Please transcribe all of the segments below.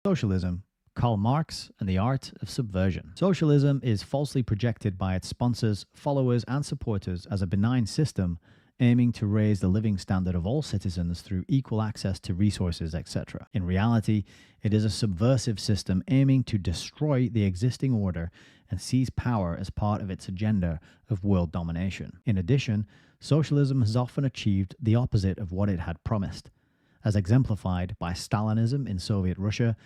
Socialism, Karl Marx and the Art of Subversion. Socialism is falsely projected by its sponsors, followers, and supporters as a benign system aiming to raise the living standard of all citizens through equal access to resources, etc. In reality, it is a subversive system aiming to destroy the existing order and seize power as part of its agenda of world domination. In addition, socialism has often achieved the opposite of what it had promised, as exemplified by Stalinism in Soviet Russia,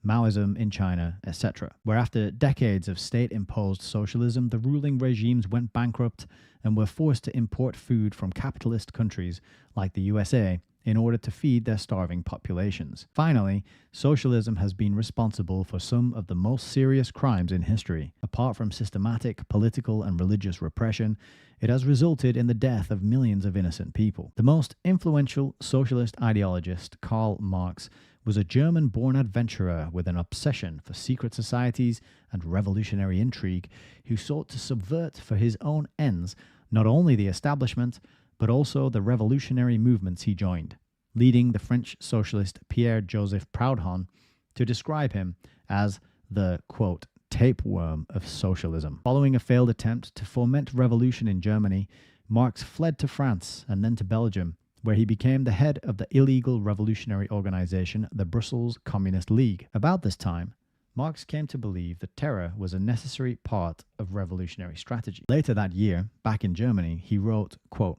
Maoism in China, etc., where after decades of state-imposed socialism, the ruling regimes went bankrupt and were forced to import food from capitalist countries like the USA in order to feed their starving populations. Finally, socialism has been responsible for some of the most serious crimes in history. Apart from systematic political and religious repression, it has resulted in the death of millions of innocent people. The most influential socialist ideologist, Karl Marx, was a German-born adventurer with an obsession for secret societies and revolutionary intrigue who sought to subvert for his own ends not only the establishment, but also the revolutionary movements he joined, leading the French socialist Pierre-Joseph Proudhon to describe him as the, quote, tapeworm of socialism. Following a failed attempt to foment revolution in Germany, Marx fled to France and then to Belgium, where he became the head of the illegal revolutionary organization, the Brussels Communist League. About this time, Marx came to believe that terror was a necessary part of revolutionary strategy. Later that year, back in Germany, he wrote, quote,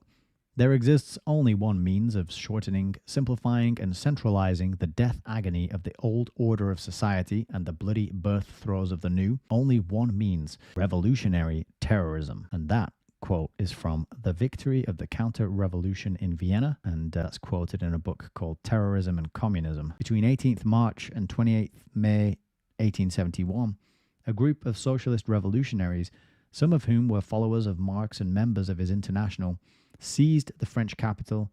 "There exists only one means of shortening, simplifying, and centralizing the death agony of the old order of society and the bloody birth throes of the new. Only one means, revolutionary terrorism. And that," quote, is from The Victory of the Counter-Revolution in Vienna, and that's quoted in a book called Terrorism and Communism. Between 18th March and 28th May 1871, a group of socialist revolutionaries, some of whom were followers of Marx and members of his International, seized the French capital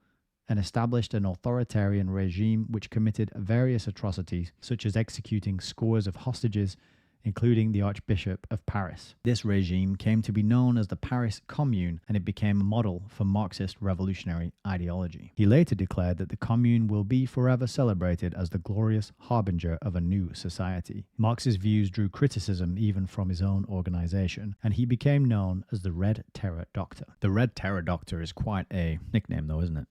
and established an authoritarian regime which committed various atrocities, such as executing scores of hostages, including the Archbishop of Paris. This regime came to be known as the Paris Commune, and it became a model for Marxist revolutionary ideology. He later declared that the Commune will be forever celebrated as the glorious harbinger of a new society. Marx's views drew criticism even from his own organization, and he became known as the Red Terror Doctor. The Red Terror Doctor is quite a nickname though, isn't it?